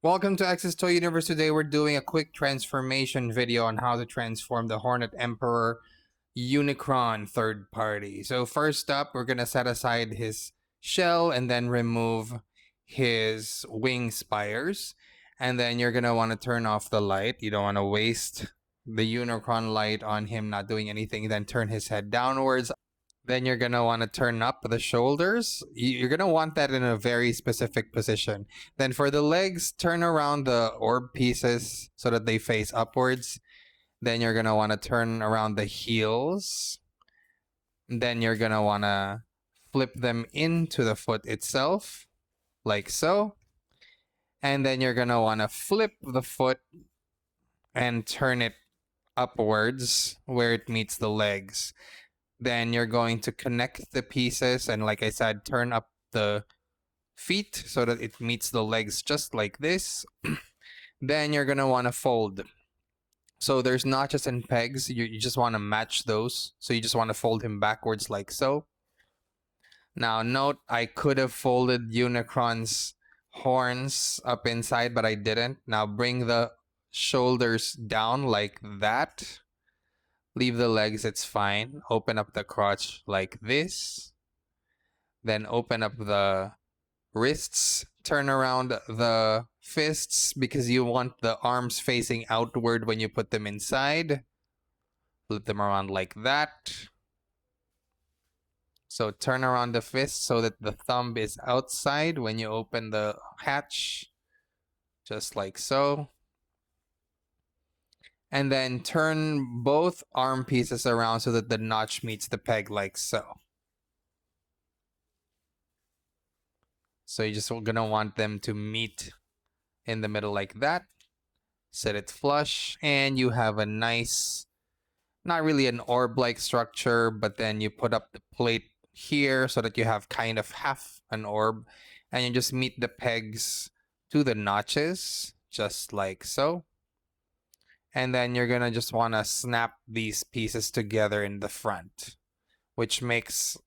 Welcome to Access Toy Universe. Today we're doing a quick transformation video on how to transform the Hornet Emperor Unicron third party. So first up, we're going to set aside his shell and then remove his wing spires. And then you're going to want to turn off the light. You don't want to waste the Unicron light on him not doing anything. Then turn his head downwards. Then you're going to want to turn up the shoulders. You're going to want that in a very specific position. Then for the legs, turn around the orb pieces so that they face upwards. Then you're going to want to turn around the heels. Then you're going to want to flip them into the foot itself, like so. And then you're going to want to flip the foot and turn it upwards where it meets the legs. Then you're going to connect the pieces and, like I said, turn up the feet so that it meets the legs just like this. Then you're going to want to fold. So there's notches and pegs. You just want to match those. So you just want to fold him backwards like so. Now note, I could have folded Unicron's horns up inside, but I didn't. Now bring the shoulders down like that. Leave the legs, it's fine. Open up the crotch like this. Then open up the wrists. Turn around the fists because you want the arms facing outward when you put them inside. Flip them around like that. So turn around the fist so that the thumb is outside when you open the hatch. Just like so. And then turn both arm pieces around so that the notch meets the peg like so. So you're just gonna want them to meet in the middle like that. Set it flush, and you have a nice, not really an orb-like structure, but then you put up the plate here so that you have kind of half an orb, and you just meet the pegs to the notches, just like so. And then you're gonna just wanna snap these pieces together in the front, which makes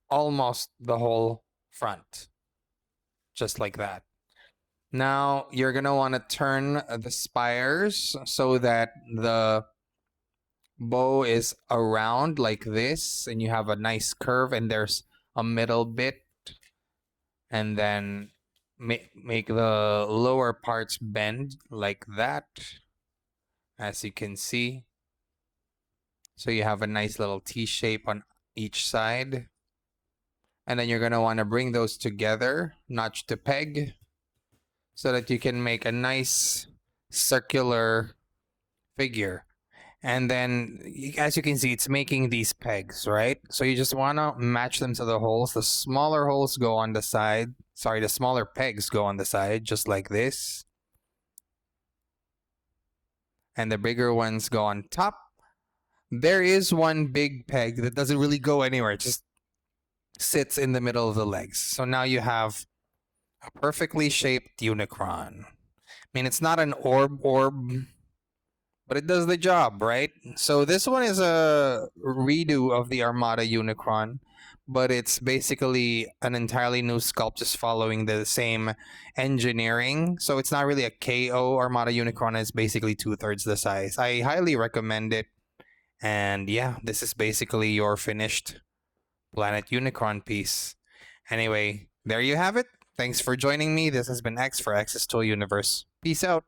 almost the whole front, just like that. Now you're gonna wanna turn the spires so that the bow is around like this, and you have a nice curve, and there's a middle bit, and then make the lower parts bend like that, as you can see. So you have a nice little T shape on each side. And then you're going to want to bring those together, notch to peg, so that you can make a nice circular figure. And then, as you can see, it's making these pegs, right? So you just want to match them to the holes. The smaller holes go on the side. Sorry, the smaller pegs go on the side, just like this. And the bigger ones go on top. There is one big peg that doesn't really go anywhere. It just sits in the middle of the legs. So now you have a perfectly shaped Unicron. I mean, it's not an orb, but it does the job, right? So this one is a redo of the Armada Unicron, but it's basically an entirely new sculpt just following the same engineering. So it's not really a KO Armada Unicron. It's basically 2/3 the size. I highly recommend it. And yeah, this is basically your finished Planet Unicron piece. Anyway, there you have it. Thanks for joining me. This has been X for Access Toy Universe. Peace out.